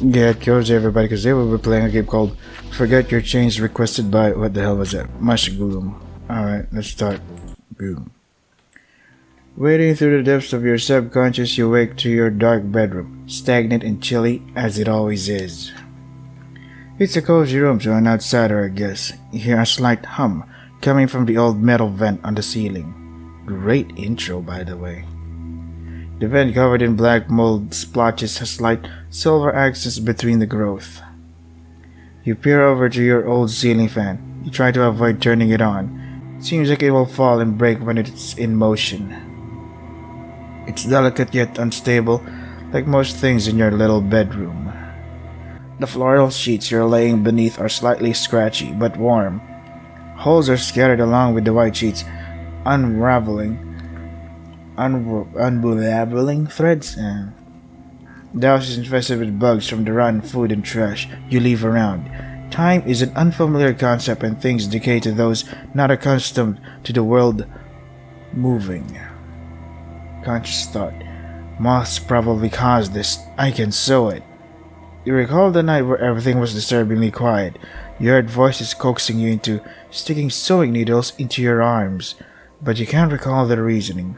Yeah, it goes everybody because they will be playing a game called Forget Your Chains requested by what the hell was that? Mushroom. Alright, let's start. Boom. Wading through the depths of your subconscious, you wake to your dark bedroom, stagnant and chilly as it always is. It's a cozy room to an outsider, I guess. You hear a slight hum coming from the old metal vent on the ceiling. Great intro, by the way. The vent, covered in black mold splotches, has slight silver accents between the growth. You peer over to your old ceiling fan. You try to avoid turning it on. It seems like it will fall and break when it's in motion. It's delicate yet unstable, like most things in your little bedroom. The floral sheets you're laying beneath are slightly scratchy but warm. Holes are scattered along with the white sheets, unraveling threads. The house is infested with bugs from the rotten food and trash you leave around. Time is an unfamiliar concept and things decay to those not accustomed to the world moving. Conscious thought. Moths probably caused this. I can sew it. You recall the night where everything was disturbingly quiet. You heard voices coaxing you into sticking sewing needles into your arms, but you can't recall the reasoning.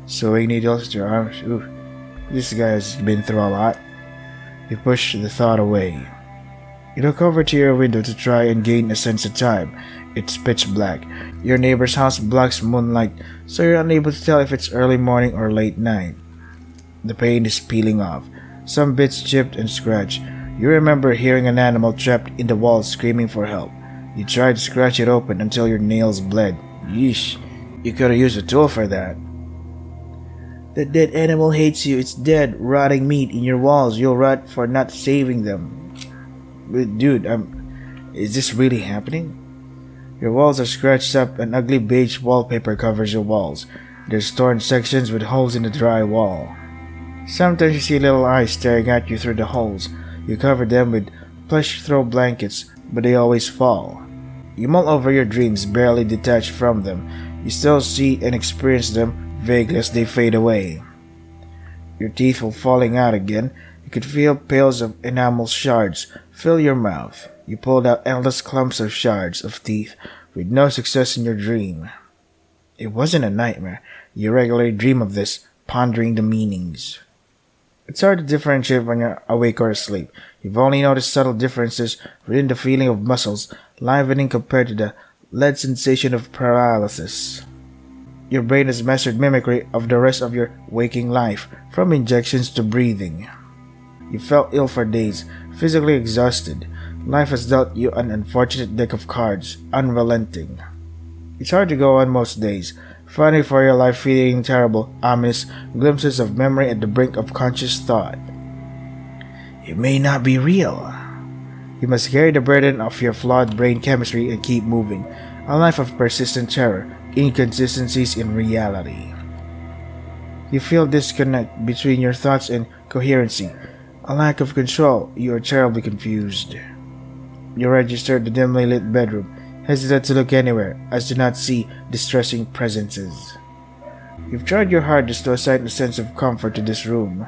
Sewing needles into your arms? Ooh, this guy has been through a lot. You push the thought away. You look over to your window to try and gain a sense of time. It's pitch black. Your neighbor's house blocks moonlight, so you're unable to tell if it's early morning or late night. The paint is peeling off. Some bits chipped and scratched. You remember hearing an animal trapped in the wall screaming for help. You tried to scratch it open until your nails bled. Yeesh. You could have used a tool for that. The dead animal hates you. It's dead, rotting meat in your walls. You'll rot for not saving them. But dude, is this really happening? Your walls are scratched up and ugly beige wallpaper covers your walls. There's torn sections with holes in the dry wall. Sometimes you see little eyes staring at you through the holes. You cover them with plush throw blankets, but they always fall. You mull over your dreams, barely detached from them. You still see and experience them vaguely as they fade away. Your teeth will falling out again. You could feel pails of enamel shards fill your mouth. You pulled out endless clumps of shards of teeth with no success in your dream. It wasn't a nightmare. You regularly dream of this, pondering the meanings. It's hard to differentiate when you're awake or asleep. You've only noticed subtle differences within the feeling of muscles livening compared to the lead sensation of paralysis. Your brain has mastered mimicry of the rest of your waking life, from injections to breathing. You felt ill for days, physically exhausted. Life has dealt you an unfortunate deck of cards, unrelenting. It's hard to go on most days, fighting for your life, feeling terrible, ominous glimpses of memory at the brink of conscious thought. It may not be real. You must carry the burden of your flawed brain chemistry and keep moving. A life of persistent terror, inconsistencies in reality. You feel disconnect between your thoughts and coherency. A lack of control. You are terribly confused. You register the dimly lit bedroom, hesitant to look anywhere, as to not see distressing presences. You've tried your hardest to assign a sense of comfort to this room.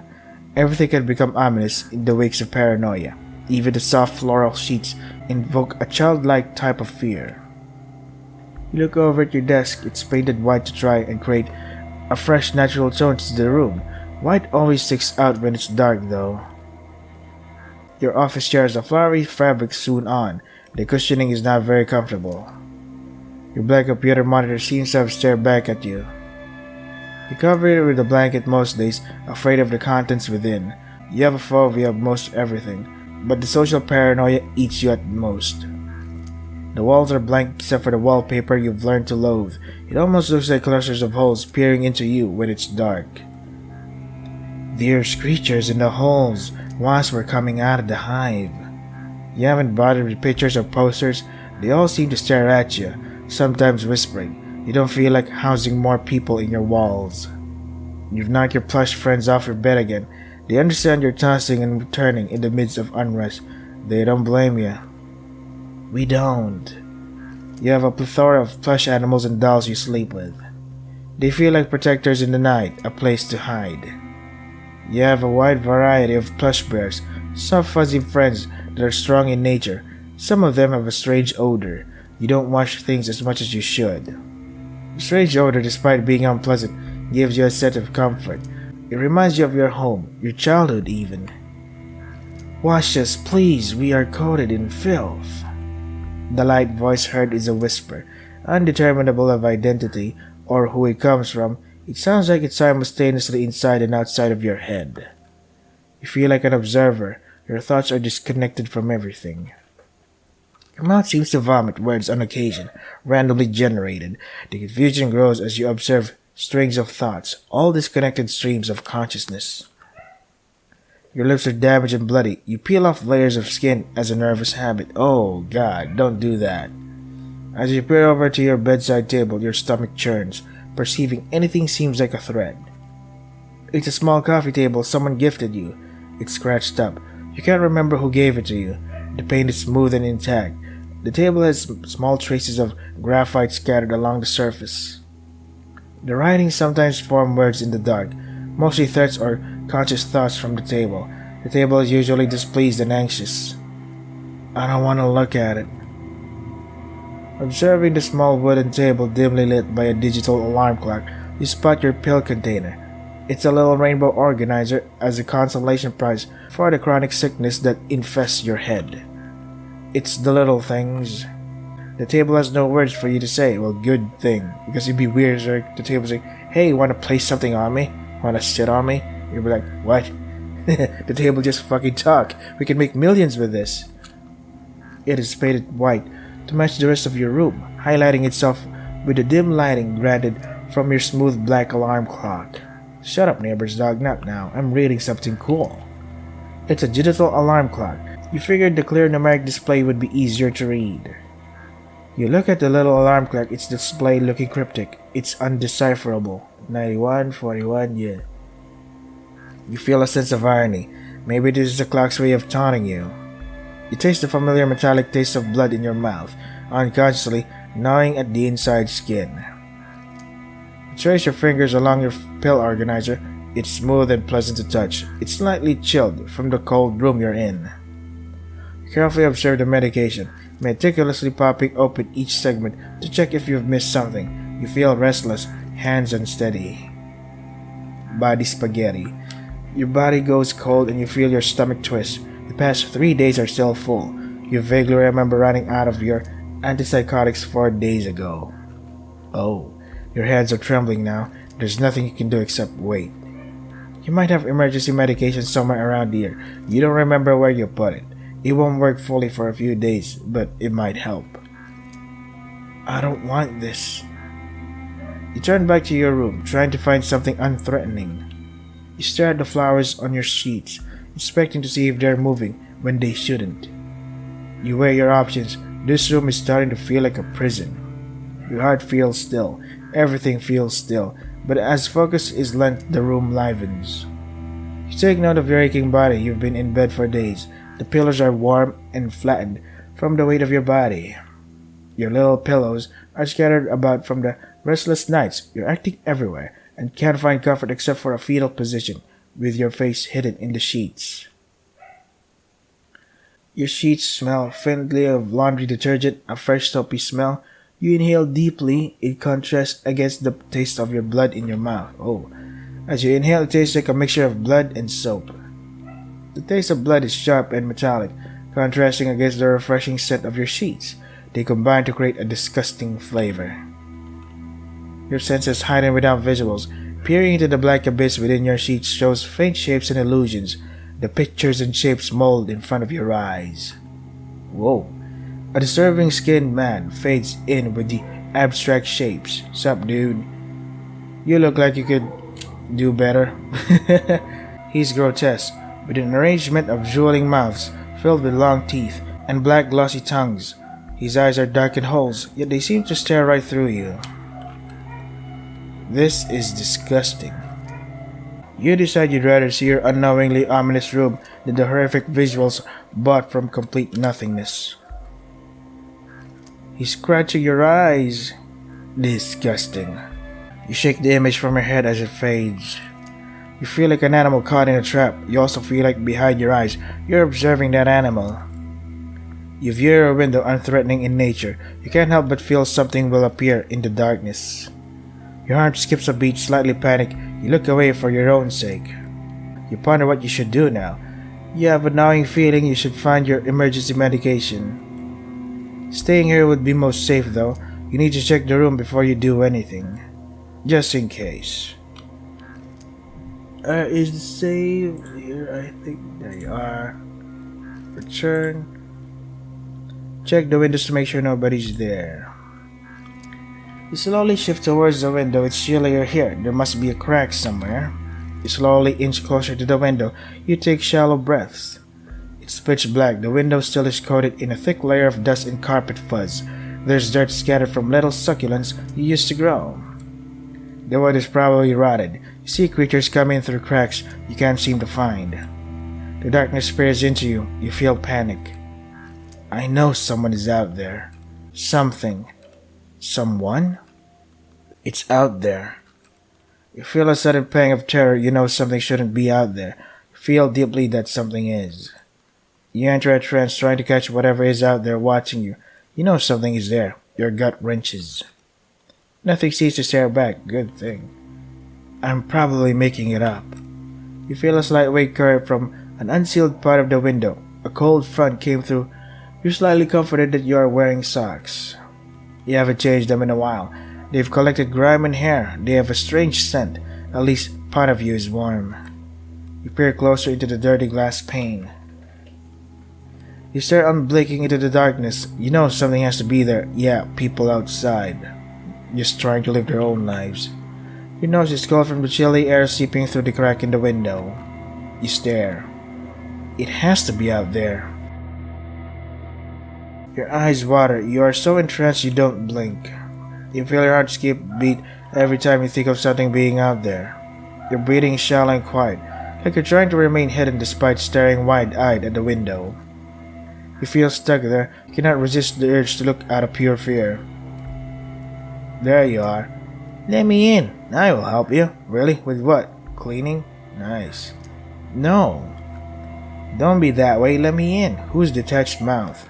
Everything can become ominous in the wakes of paranoia. Even the soft floral sheets invoke a childlike type of fear. You look over at your desk. It's painted white to try and create a fresh, natural tone to the room. White always sticks out when it's dark, though. Your office chair has a flowery fabric sewn on. The cushioning is not very comfortable. Your black computer monitor seems to have stared back at you. You cover it with a blanket most days, afraid of the contents within. You have a phobia of most everything, but the social paranoia eats you at most. The walls are blank except for the wallpaper you've learned to loathe. It almost looks like clusters of holes peering into you when it's dark. There's creatures in the holes. Wasps were coming out of the hive. You haven't bothered with pictures or posters. They all seem to stare at you, sometimes whispering. You don't feel like housing more people in your walls. You've knocked your plush friends off your bed again. They understand you're tossing and turning in the midst of unrest. They don't blame you. We don't. You have a plethora of plush animals and dolls you sleep with. They feel like protectors in the night, a place to hide. You have a wide variety of plush bears, soft fuzzy friends that are strong in nature. Some of them have a strange odor. You don't wash things as much as you should. The strange odor, despite being unpleasant, gives you a sense of comfort. It reminds you of your home, your childhood even. Wash us, please, we are coated in filth. The light voice heard is a whisper, undeterminable of identity or who it comes from. It sounds like it's simultaneously inside and outside of your head. You feel like an observer. Your thoughts are disconnected from everything. Your mouth seems to vomit words on occasion, randomly generated. The confusion grows as you observe strings of thoughts, all disconnected streams of consciousness. Your lips are damaged and bloody. You peel off layers of skin as a nervous habit. Oh, God, don't do that. As you peer over to your bedside table, your stomach churns. Perceiving anything seems like a threat. It's a small coffee table someone gifted you. It's scratched up. You can't remember who gave it to you. The paint is smooth and intact. The table has small traces of graphite scattered along the surface. The writings sometimes form words in the dark, mostly threats or conscious thoughts from the table. The table is usually displeased and anxious. I don't want to look at it. Observing the small wooden table dimly lit by a digital alarm clock, you spot your pill container. It's a little rainbow organizer as a consolation prize for the chronic sickness that infests your head. It's the little things. The table has no words for you to say. Well, good thing, because it'd be weird if the table say, "Hey, you want to place something on me? Want to sit on me?" You'd be like, "What?" The table just fucking talk. We can make millions with this. It is painted white to match the rest of your room, highlighting itself with the dim lighting granted from your smooth black alarm clock. Shut up, neighbor's dog, not now. I'm reading something cool. It's a digital alarm clock. You figured the clear numeric display would be easier to read. You look at the little alarm clock, its display looking cryptic. It's undecipherable. 91, 41, yeah. You feel a sense of irony. Maybe this is the clock's way of taunting you. You taste the familiar metallic taste of blood in your mouth, unconsciously gnawing at the inside skin. You trace your fingers along your pill organizer. It's smooth and pleasant to touch. It's slightly chilled from the cold room you're in. You carefully observe the medication, meticulously popping open each segment to check if you've missed something. You feel restless, hands unsteady. Body spaghetti. Your body goes cold and you feel your stomach twist. The past 3 days are still full. You vaguely remember running out of your antipsychotics 4 days ago. Oh, your hands are trembling now. There's nothing you can do except wait. You might have emergency medication somewhere around here. You don't remember where you put it. It won't work fully for a few days, but it might help. I don't want this. You turn back to your room, trying to find something unthreatening. You stare at the flowers on your sheets, expecting to see if they're moving when they shouldn't. You weigh your options. This room is starting to feel like a prison. Your heart feels still. Everything feels still. But as focus is lent, the room livens. You take note of your aching body. You've been in bed for days. The pillows are warm and flattened from the weight of your body. Your little pillows are scattered about from the restless nights. You're acting everywhere and can't find comfort except for a fetal position with your face hidden in the sheets. Your sheets smell faintly of laundry detergent, a fresh soapy smell. You inhale deeply. It contrasts against the taste of your blood in your mouth. Oh, as you inhale, it tastes like a mixture of blood and soap. The taste of blood is sharp and metallic, contrasting against the refreshing scent of your sheets. They combine to create a disgusting flavor. Your senses heighten without visuals. Peering into the black abyss within your sheets shows faint shapes and illusions. The pictures and shapes mold in front of your eyes. Whoa. A disturbing skinned man fades in with the abstract shapes. Sup, dude? You look like you could do better. He's grotesque, with an arrangement of drooling mouths filled with long teeth and black glossy tongues. His eyes are darkened holes, yet they seem to stare right through you. This is disgusting. You decide you'd rather see your unknowingly ominous room than the horrific visuals bought from complete nothingness. He's scratching your eyes. Disgusting. You shake the image from your head as it fades. You feel like an animal caught in a trap. You also feel like behind your eyes, you're observing that animal. You view your window unthreatening in nature. You can't help but feel something will appear in the darkness. Your heart skips a beat, slightly panicked. You look away for your own sake. You ponder what you should do now. You have a gnawing feeling you should find your emergency medication. Staying here would be most safe though. You need to check the room before you do anything. Just in case. Is the save here? I think there you are. Return. Check the windows to make sure nobody's there. You slowly shift towards the window. It's chillier here. There must be a crack somewhere. You slowly inch closer to the window. You take shallow breaths. It's pitch black. The window still is coated in a thick layer of dust and carpet fuzz. There's dirt scattered from little succulents you used to grow. The wood is probably rotted. You see creatures coming through cracks you can't seem to find. The darkness peers into you. You feel panic. I know someone is out there. Something. Someone? It's out there. You feel a sudden pang of terror. You know something shouldn't be out there. You feel deeply that something is. You enter a trance trying to catch whatever is out there watching you. You know something is there. Your gut wrenches. Nothing seems to stare back. Good thing. I'm probably making it up. You feel a slight wake current from an unsealed part of the window. A cold front came through. You're slightly comforted that you are wearing socks. You haven't changed them in a while. They've collected grime and hair. They have a strange scent. At least part of you is warm. You peer closer into the dirty glass pane. You stare unblinking into the darkness. You know something has to be there. Yeah, people outside. Just trying to live their own lives. Your nose is cold from the chilly air seeping through the crack in the window. You stare. It has to be out there. Your eyes water. You are so entranced you don't blink. You feel your heart skip beat every time you think of something being out there. Your breathing is shallow and quiet, like you're trying to remain hidden despite staring wide-eyed at the window. You feel stuck there. You cannot resist the urge to look out of pure fear. There you are. Let me in. I will help you. Really? With what? Cleaning? Nice. No. Don't be that way. Let me in. Whose detached mouth?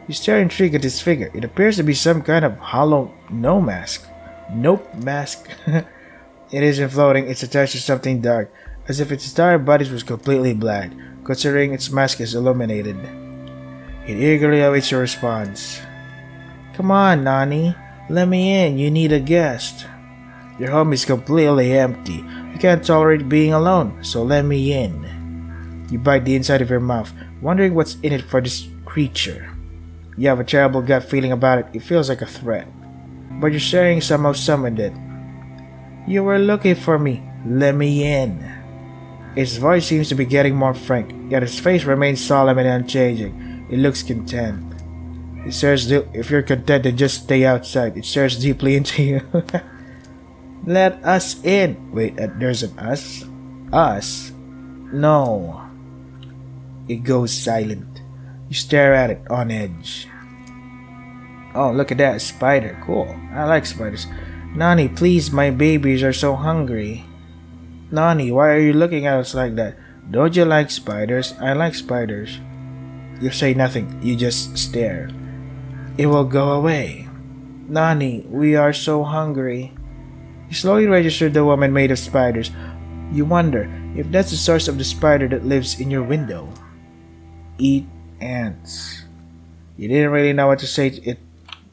You stare intrigued at his figure. It appears to be some kind of hollow mask. Nope, mask. It isn't floating. It's attached to something dark, as if its entire body was completely black, considering its mask is illuminated. It eagerly awaits your response. Come on, Nani. Let me in. You need a guest. Your home is completely empty. You can't tolerate being alone, so let me in. You bite the inside of your mouth, wondering what's in it for this creature. You have a terrible gut feeling about it. It feels like a threat. But your sharing somehow summoned it. You were looking for me. Let me in. His voice seems to be getting more frank, yet his face remains solemn and unchanging. It looks content. It stares if you're content, then just stay outside. It stares deeply into you. Let us in. Wait, there's an us? Us? No. It goes silent. You stare at it on edge. Oh, look at that spider. Cool. I like spiders. Nani, please, my babies are so hungry. Nani, why are you looking at us like that? Don't you like spiders? I like spiders. You say nothing. You just stare. It will go away. Nani, we are so hungry. You slowly register the woman made of spiders. You wonder if that's the source of the spider that lives in your window. Eat ants. You didn't really know what to say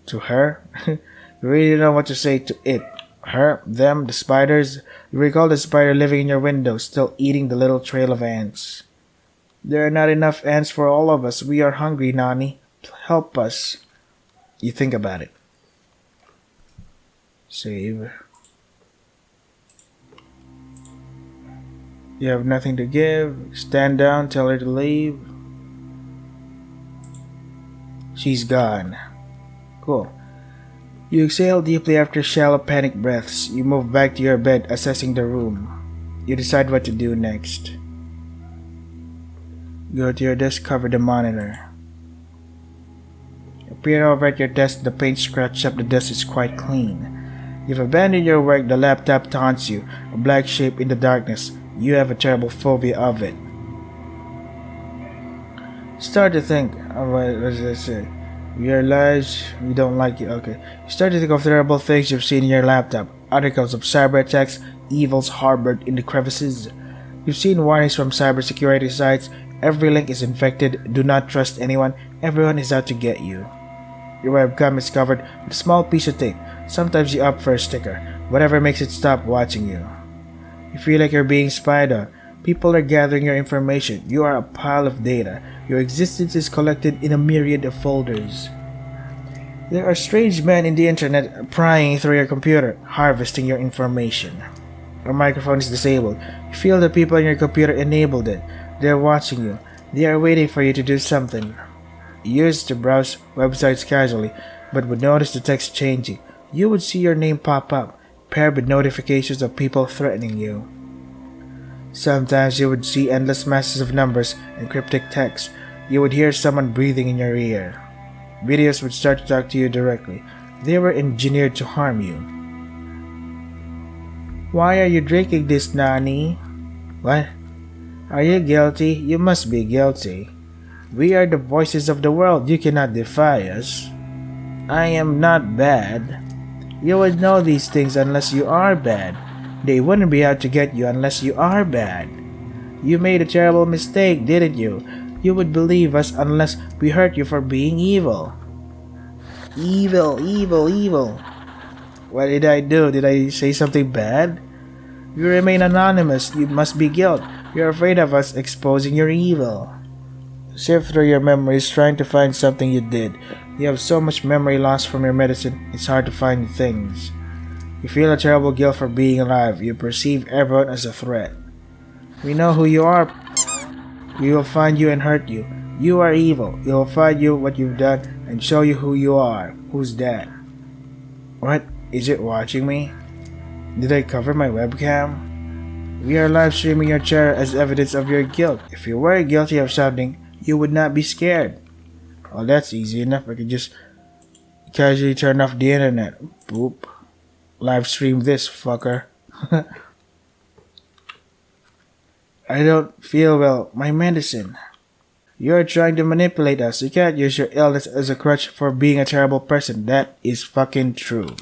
to her. You really didn't know what to say to it. Her, them, the spiders. You recall the spider living in your window, still eating the little trail of ants. There are not enough ants for all of us. We are hungry, Nani. Help us. You think about it. Save. You have nothing to give. Stand down, tell her to leave. She's gone. Cool. You exhale deeply after shallow panic breaths. You move back to your bed, assessing the room. You decide what to do next. Go to your desk, cover the monitor. You peer over at your desk. The paint scratched up the desk is quite clean. You've abandoned your work. The laptop taunts you, a black shape in the darkness. You have a terrible phobia of it. Start to think of what does it say? Realize you don't like it. Okay. You start to think of terrible things you've seen in your laptop. Articles of cyber attacks, evils harbored in the crevices. You've seen warnings from cybersecurity sites. Every link is infected. Do not trust anyone. Everyone is out to get you. Your webcam is covered with a small piece of tape. Sometimes you opt for a sticker. Whatever makes it stop watching you. You feel like you're being spied on. People are gathering your information. You are a pile of data. Your existence is collected in a myriad of folders. There are strange men in the internet prying through your computer, harvesting your information. Your microphone is disabled. You feel the people on your computer enabled it. They're watching you. They are waiting for you to do something. You used to browse websites casually, but would notice the text changing. You would see your name pop up, paired with notifications of people threatening you. Sometimes you would see endless masses of numbers and cryptic text. You would hear someone breathing in your ear. Videos would start to talk to you directly. They were engineered to harm you. Why are you drinking this, Nani? What? Are you guilty? You must be guilty. We are the voices of the world. You cannot defy us. I am not bad. You would know these things unless you are bad. They wouldn't be out to get you unless you are bad. You made a terrible mistake, didn't you? You would believe us unless we hurt you for being evil. Evil, evil, evil. What did I do? Did I say something bad? You remain anonymous. You must be guilt. You're afraid of us exposing your evil. Sift through your memories trying to find something you did. You have so much memory loss from your medicine, it's hard to find things. You feel a terrible guilt for being alive. You perceive everyone as a threat. We know who you are. We will find you and hurt you. You are evil. We will find you what you've done and show you who you are. Who's that? What? Is it watching me? Did I cover my webcam? We are live streaming your chair as evidence of your guilt. If you were guilty of something, you would not be scared. Oh, that's easy enough. I could just casually turn off the internet. Boop. Live stream this, fucker. I don't feel well. My medicine. You're trying to manipulate us. You can't use your illness as a crutch for being a terrible person. That is fucking true.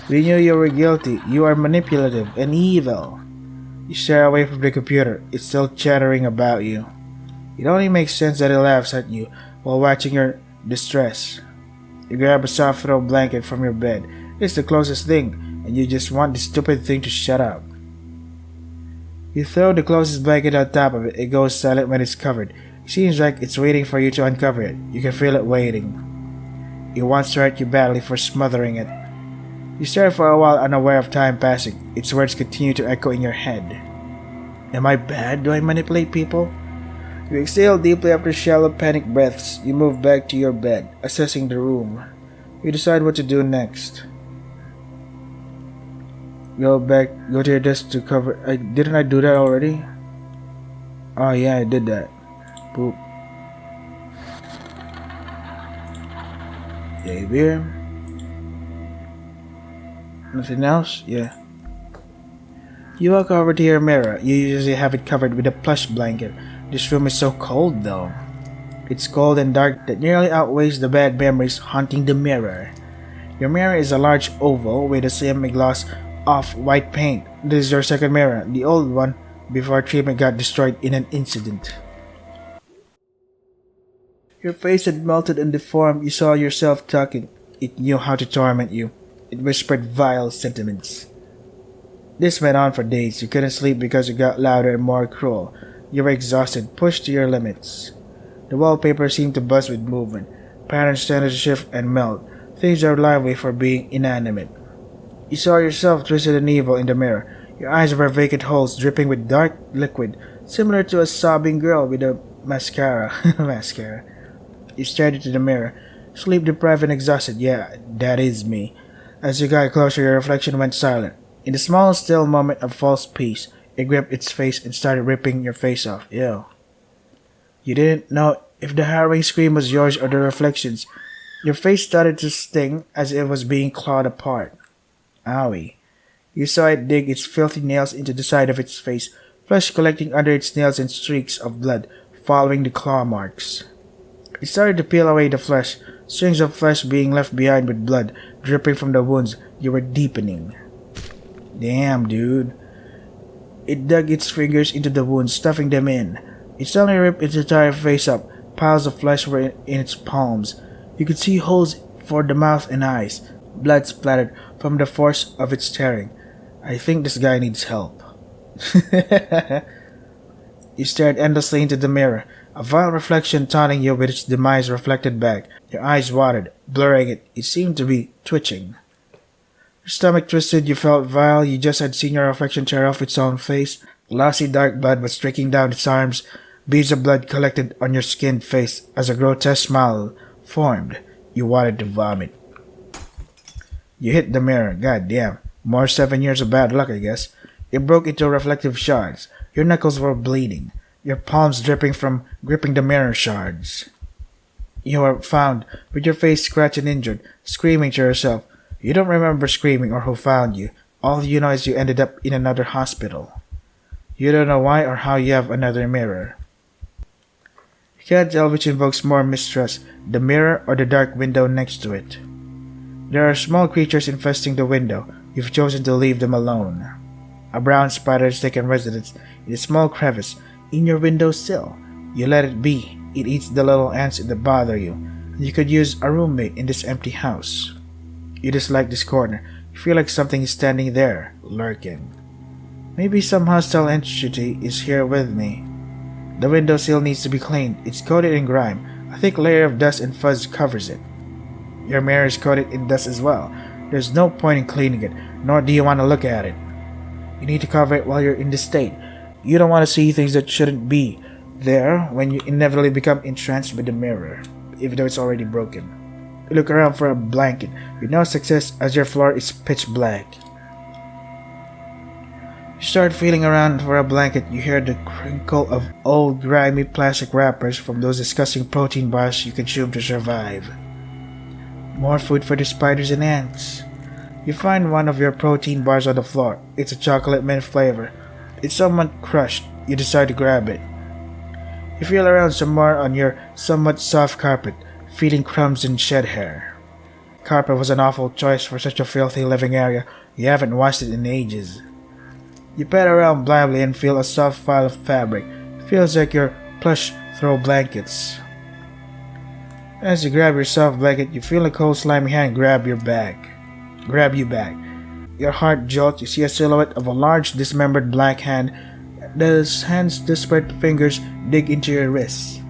We knew you were guilty. You are manipulative and evil. You stare away from the computer. It's still chattering about you. It only makes sense that it laughs at you while watching your distress. You grab a soft throw blanket from your bed. It's the closest thing, and you just want the stupid thing to shut up. You throw the closest blanket on top of it. It goes silent when it's covered. It seems like it's waiting for you to uncover it. You can feel it waiting. It wants to hurt you badly for smothering it. You stare for a while, unaware of time passing. Its words continue to echo in your head. Am I bad? Do I manipulate people? You exhale deeply after shallow panic breaths. You move back to your bed, assessing the room. You decide what to do next. Go to your desk to cover. Didn't I do that already? Oh yeah, I did that. Boop. Okay, beer. Nothing else? Yeah. You walk over to your mirror. You usually have it covered with a plush blanket. This room is so cold though. It's cold and dark that nearly outweighs the bad memories haunting the mirror. Your mirror is a large oval with a semi-gloss off-white paint. This is your second mirror, the old one before treatment got destroyed in an incident. Your face had melted and deformed. You saw yourself talking. It knew how to torment you. It whispered vile sentiments. This went on for days. You couldn't sleep because it got louder and more cruel. You were exhausted, pushed to your limits. The wallpaper seemed to buzz with movement. Patterns tended to shift and melt. Things are lively for being inanimate. You saw yourself twisted and evil in the mirror. Your eyes were vacant holes dripping with dark liquid, similar to a sobbing girl with a mascara. Mascara. You stared into the mirror. Sleep deprived and exhausted. Yeah, that is me. As you got closer, your reflection went silent. In the small, still moment of false peace, it gripped its face and started ripping your face off. Ew. You didn't know if the harrowing scream was yours or the reflection's. Your face started to sting as it was being clawed apart. Owie. You saw it dig its filthy nails into the side of its face, flesh collecting under its nails and streaks of blood following the claw marks. It started to peel away the flesh, strings of flesh being left behind with blood dripping from the wounds you were deepening. Damn, dude. It dug its fingers into the wounds, stuffing them in. It suddenly ripped its entire face up. Piles of flesh were in its palms. You could see holes for the mouth and eyes. Blood splattered from the force of its tearing. I think this guy needs help. You stared endlessly into the mirror, a vile reflection taunting you with its demise reflected back. Your eyes watered, blurring it. It seemed to be twitching. Your stomach twisted, you felt vile. You just had seen your reflection tear off its own face. Glossy dark blood was streaking down its arms. Beads of blood collected on your skinned face as a grotesque smile formed. You wanted to vomit. You hit the mirror. God damn. More 7 years of bad luck, I guess. It broke into reflective shards. Your knuckles were bleeding, your palms dripping from gripping the mirror shards. You were found, with your face scratched and injured, screaming to yourself. You don't remember screaming or who found you. All you know is you ended up in another hospital. You don't know why or how you have another mirror. You can't tell which invokes more mistrust, the mirror or the dark window next to it. There are small creatures infesting the window. You've chosen to leave them alone. A brown spider has taken residence in a small crevice in your window sill. You let it be. It eats the little ants that bother you. And you could use a roommate in this empty house. You dislike this corner. You feel like something is standing there, lurking. Maybe some hostile entity is here with me. The window sill needs to be cleaned. It's coated in grime. A thick layer of dust and fuzz covers it. Your mirror is coated in dust as well. There's no point in cleaning it, nor do you want to look at it. You need to cover it while you're in this state. You don't want to see things that shouldn't be there when you inevitably become entranced with the mirror, even though it's already broken. You look around for a blanket, with no success as your floor is pitch black. You start feeling around for a blanket. You hear the crinkle of old grimy plastic wrappers from those disgusting protein bars you consume to survive. More food for the spiders and ants. You find one of your protein bars on the floor. It's a chocolate mint flavor. It's somewhat crushed. You decide to grab it. You feel around some more on your somewhat soft carpet, feeling crumbs and shed hair. Carpet was an awful choice for such a filthy living area. You haven't washed it in ages. You pat around blindly and feel a soft file of fabric. It feels like your plush throw blankets. As you grab your soft blanket, you feel a cold slimy hand grab you back. Your heart jolts. You see a silhouette of a large dismembered black hand. The hand's desperate fingers dig into your wrists.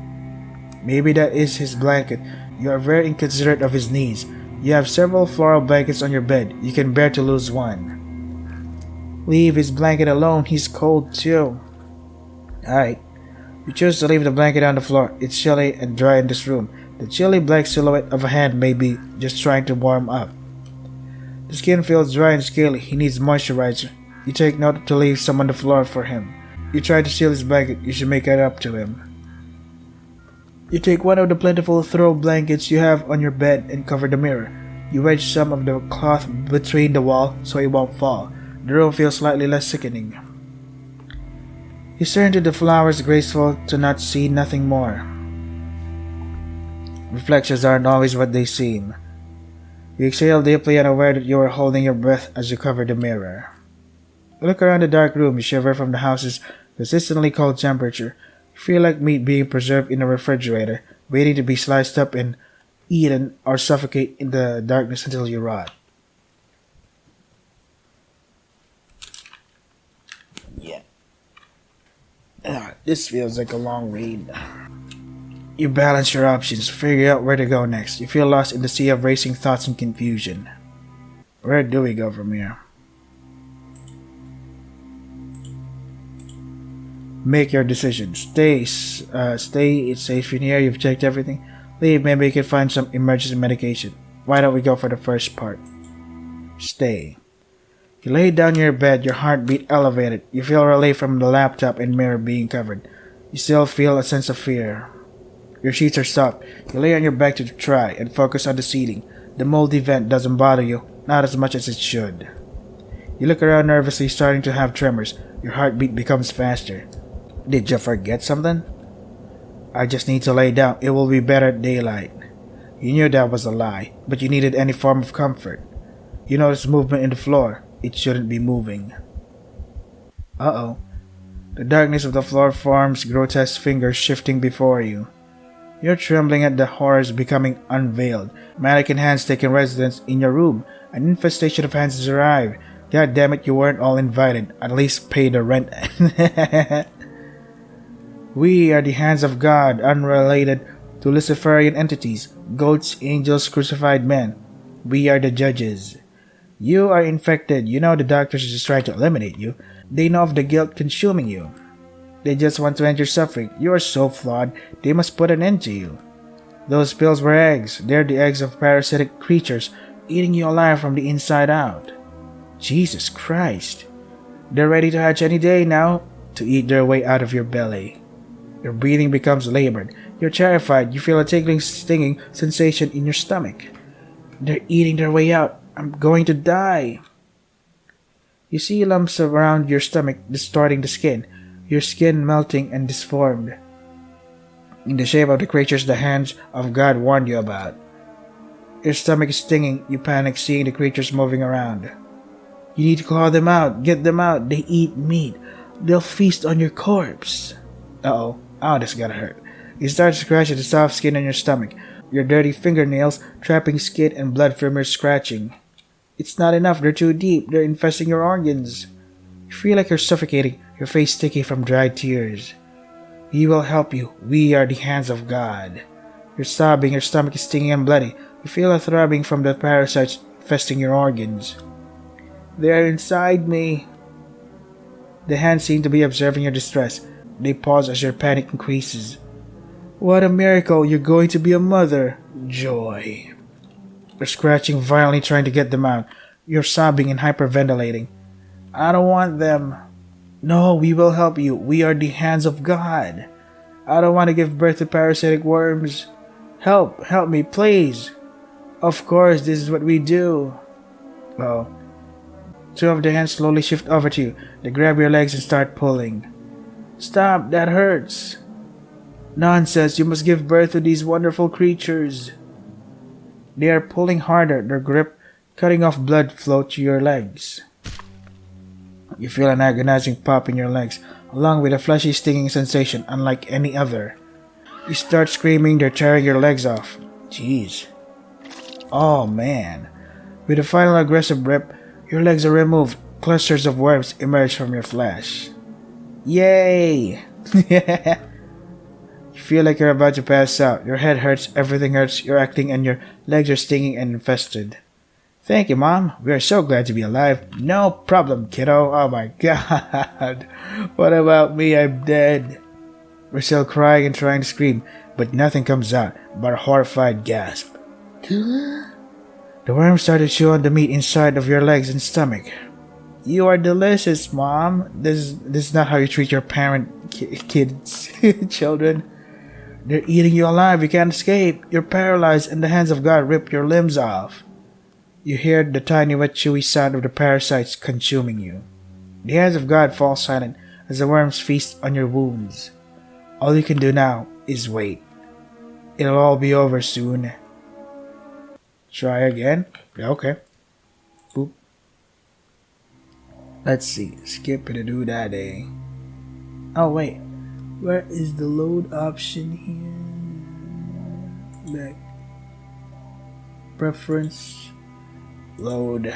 Maybe that is his blanket. You are very inconsiderate of his needs. You have several floral blankets on your bed. You can bear to lose one. Leave his blanket alone. He's cold too. Alright. You choose to leave the blanket on the floor. It's chilly and dry in this room. The chilly black silhouette of a hand may be just trying to warm up. The skin feels dry and scaly. He needs moisturizer. You take note to leave some on the floor for him. You try to steal his blanket. You should make it up to him. You take one of the plentiful throw blankets you have on your bed and cover the mirror. You wedge some of the cloth between the wall so it won't fall. The room feels slightly less sickening. You stare into the flowers, graceful to not see nothing more. Reflections aren't always what they seem. You exhale deeply, unaware that you are holding your breath as you cover the mirror. You look around the dark room. You shiver from the house's consistently cold temperature. You feel like meat being preserved in a refrigerator, waiting to be sliced up and eaten or suffocate in the darkness until you rot. Yeah. This feels like a long read. You balance your options, figure out where to go next. You feel lost in the sea of racing thoughts and confusion. Where do we go from here? Make your decision. Stay. It's safe in here. You've checked everything. Leave. Maybe you can find some emergency medication. Why don't we go for the first part? Stay. You lay down in your bed, your heartbeat elevated. You feel relief from the laptop and mirror being covered. You still feel a sense of fear. Your sheets are soft. You lay on your back to try and focus on the ceiling. The moldy vent doesn't bother you, not as much as it should. You look around nervously, starting to have tremors. Your heartbeat becomes faster. Did you forget something? I just need to lay down. It will be better at daylight. You knew that was a lie, but you needed any form of comfort. You notice movement in the floor. It shouldn't be moving. Uh-oh. The darkness of the floor forms grotesque fingers shifting before you. You're trembling at the horrors becoming unveiled. Mannequin hands taking residence in your room. An infestation of hands has arrived. God damn it, you weren't all invited. At least pay the rent. We are the hands of God, unrelated to Luciferian entities, goats, angels, crucified men. We are the judges. You are infected. You know the doctors are just trying to eliminate you. They know of the guilt consuming you. They just want to end your suffering. You are so flawed, they must put an end to you. Those pills were eggs. They're the eggs of parasitic creatures, eating you alive from the inside out. Jesus Christ. They're ready to hatch any day now, to eat their way out of your belly. Your breathing becomes labored. You're terrified. You feel a tickling, stinging sensation in your stomach. They're eating their way out. I'm going to die. You see lumps around your stomach distorting the skin, your skin melting and disformed, in the shape of the creatures the hands of God warned you about. Your stomach is stinging. You panic seeing the creatures moving around. You need to claw them out. Get them out. They eat meat. They'll feast on your corpse. Uh-oh. Oh, this gotta hurt. You start to scratch at the soft skin on your stomach, your dirty fingernails trapping skin and blood from your scratching. It's not enough. They're too deep. They're infesting your organs. You feel like you're suffocating, your face sticky from dried tears. We will help you. We are the hands of God. You're sobbing. Your stomach is stinging and bloody. You feel a throbbing from the parasites infesting your organs. They're inside me. The hands seem to be observing your distress. They pause as your panic increases. What a miracle! You're going to be a mother. Joy. You're scratching violently trying to get them out. You're sobbing and hyperventilating. I don't want them. No, we will help you. We are the hands of God. I don't want to give birth to parasitic worms. Help me, please. Of course, this is what we do. Oh. Two of the hands slowly shift over to you. They grab your legs and start pulling. Stop, that hurts. Nonsense, you must give birth to these wonderful creatures. They are pulling harder, their grip cutting off blood flow to your legs. You feel an agonizing pop in your legs, along with a fleshy stinging sensation unlike any other. You start screaming, they're tearing your legs off. Jeez. Oh man. With a final aggressive rip, your legs are removed. Clusters of worms emerge from your flesh. Yay! You feel like you're about to pass out. Your head hurts, everything hurts, you're acting, and your legs are stinging and infested. Thank you, Mom. We are so glad to be alive. No problem, kiddo. Oh my god. What about me? I'm dead. We're still crying and trying to scream, but nothing comes out but a horrified gasp. The worms start to chew on the meat inside of your legs and stomach. You are delicious, Mom. This is not how you treat your kids, children. They're eating you alive. You can't escape. You're paralyzed, and the hands of God rip your limbs off. You hear the tiny, wet, chewy sound of the parasites consuming you. The hands of God fall silent as the worms feast on your wounds. All you can do now is wait. It'll all be over soon. Try again? Okay. Boop. Let's see. Skip it to do that, eh? Oh, wait. Where is the load option here? Back. Preference. Load.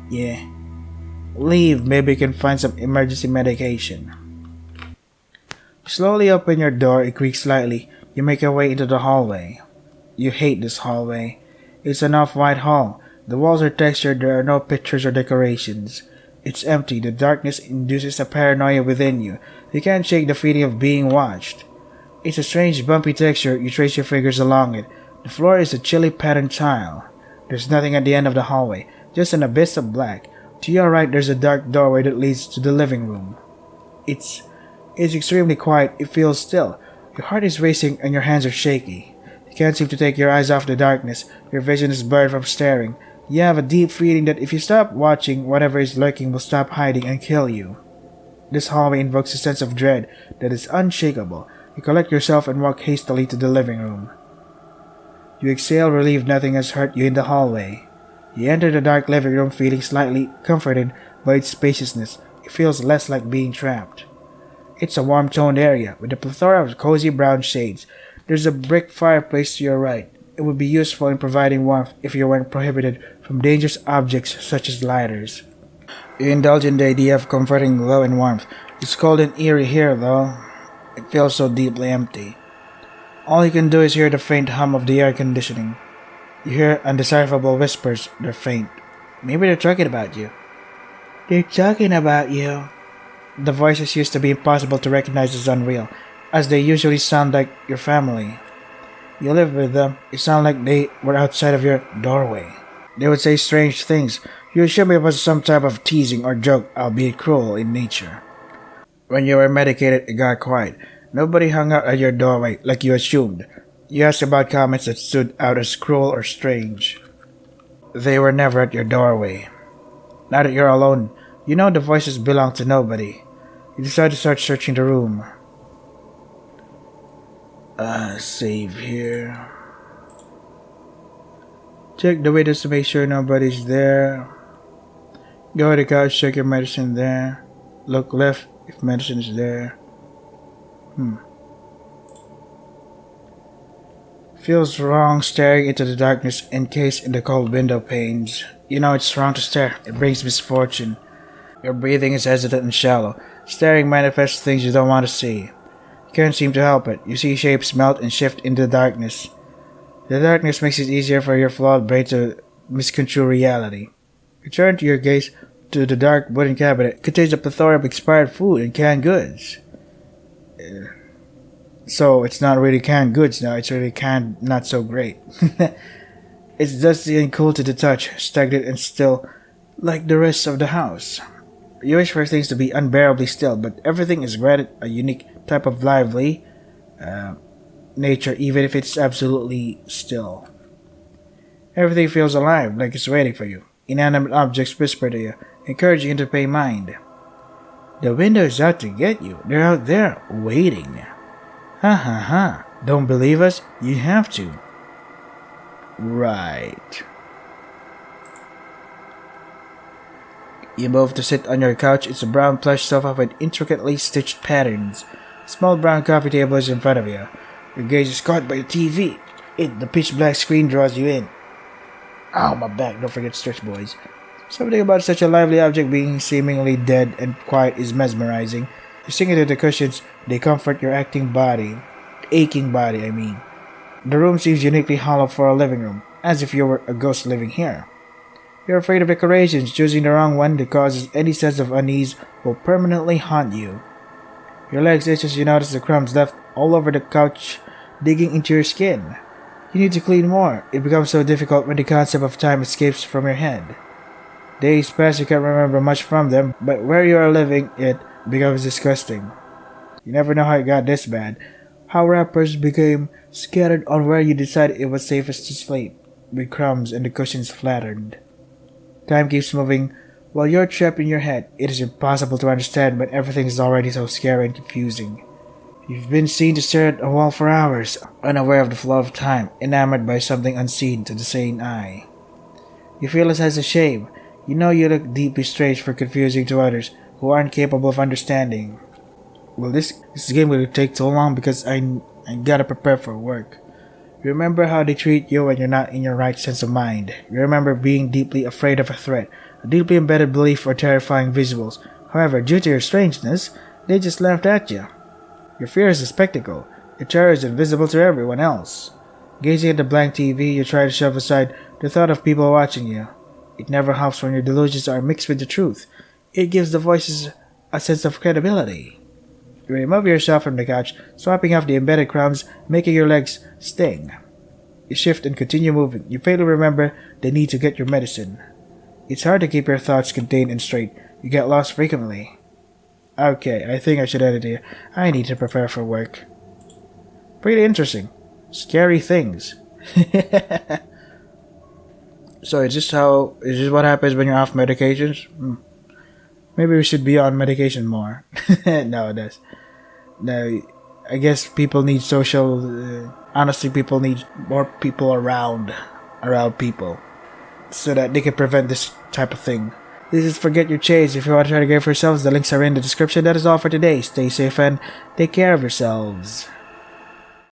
Yeah. Leave. Maybe you can find some emergency medication. You slowly open your door. It creaks slightly. You make your way into the hallway. You hate this hallway. It's an off-white hall. The walls are textured. There are no pictures or decorations. It's empty. The darkness induces a paranoia within you. You can't shake the feeling of being watched. It's a strange bumpy texture. You trace your fingers along it. The floor is a chilly patterned tile. There's nothing at the end of the hallway, just an abyss of black. To your right, there's a dark doorway that leads to the living room. It's extremely quiet. It feels still. Your heart is racing and your hands are shaky. You can't seem to take your eyes off the darkness. Your vision is blurred from staring. You have a deep feeling that if you stop watching, whatever is lurking will stop hiding and kill you. This hallway invokes a sense of dread that is unshakable. You collect yourself and walk hastily to the living room. You exhale, relieved nothing has hurt you in the hallway. You enter the dark living room feeling slightly comforted by its spaciousness. It feels less like being trapped. It's a warm-toned area with a plethora of cozy brown shades. There's a brick fireplace to your right. It would be useful in providing warmth if you weren't prohibited from dangerous objects such as lighters. You indulge in the idea of comforting glow and warmth. It's cold and eerie here, though. It feels so deeply empty. All you can do is hear the faint hum of the air conditioning. You hear undecipherable whispers. They're faint. Maybe they're talking about you. They're talking about you. The voices used to be impossible to recognize as unreal, as they usually sound like your family. You live with them. You sound like they were outside of your doorway. They would say strange things. You assume it was some type of teasing or joke, albeit cruel in nature. When you were medicated, it got quiet. Nobody hung out at your doorway like you assumed. You asked about comments that stood out as cruel or strange. They were never at your doorway. Now that you're alone, you know the voices belong to nobody. You decide to start searching the room. Save here. Check the windows to make sure nobody's there. Go to the couch, check your medicine there. Look left if medicine is there. Feels wrong staring into the darkness encased in the cold window panes. You know it's wrong to stare. It brings misfortune. Your breathing is hesitant and shallow. Staring manifests things you don't want to see. You can't seem to help it. You see shapes melt and shift into the darkness. The darkness makes it easier for your flawed brain to misconstrue reality. You turn your gaze to the dark wooden cabinet. It contains a plethora of expired food and canned goods. So it's not really canned goods now, it's really canned not so great. It's dusty and cool to the touch, stagnant and still, like the rest of the house. You wish for things to be unbearably still, but everything is granted a unique type of lively nature, even if it's absolutely still. Everything feels alive, like it's waiting for you. Inanimate objects whisper to you, encouraging you to pay mind. The window is out to get you. They're out there, waiting. Ha ha ha. Don't believe us? You have to. Right. You move to sit on your couch. It's a brown plush sofa with intricately stitched patterns. A small brown coffee table is in front of you. Your gaze is caught by the TV. The pitch black screen draws you in. Ow, my back. Don't forget stretch, boys. Something about such a lively object being seemingly dead and quiet is mesmerizing. You sink into the cushions. They comfort your aching body. The room seems uniquely hollow for a living room, as if you were a ghost living here. You're afraid of decorations. Choosing the wrong one that causes any sense of unease will permanently haunt you. Your legs itch as you notice the crumbs left all over the couch, digging into your skin. You need to clean more. It becomes so difficult when the concept of time escapes from your head. Days pass, you can't remember much from them, but where you are living, it becomes disgusting. You never know how it got this bad. How wrappers became scattered on where you decided it was safest to sleep, with crumbs and the cushions flattened. Time keeps moving while you're trapped in your head. It is impossible to understand, but everything is already so scary and confusing. You've been seen to stare at a wall for hours, unaware of the flow of time, enamored by something unseen to the sane eye. You feel a sense of shame. You know you look deeply strange for confusing to others who aren't capable of understanding. Well, this game will take too long because I gotta prepare for work. You remember how they treat you when you're not in your right sense of mind. You remember being deeply afraid of a threat, a deeply embedded belief or terrifying visuals. However, due to your strangeness, they just laughed at you. Your fear is a spectacle. Your terror is invisible to everyone else. Gazing at the blank TV, you try to shove aside the thought of people watching you. It never helps when your delusions are mixed with the truth. It gives the voices a sense of credibility. You remove yourself from the couch, swiping off the embedded crumbs, making your legs sting. You shift and continue moving. You fail to remember the need to get your medicine. It's hard to keep your thoughts contained and straight. You get lost frequently. Okay, I think I should edit here. I need to prepare for work. Pretty interesting. Scary things. So is this what happens when you're off medications? Maybe we should be on medication more. No, that's no. I guess people need social. Honestly, people need more people around people, so that they can prevent this type of thing. This is Forget Your Chase. If you want to try to get for yourselves, the links are in the description. That is all for today. Stay safe and take care of yourselves.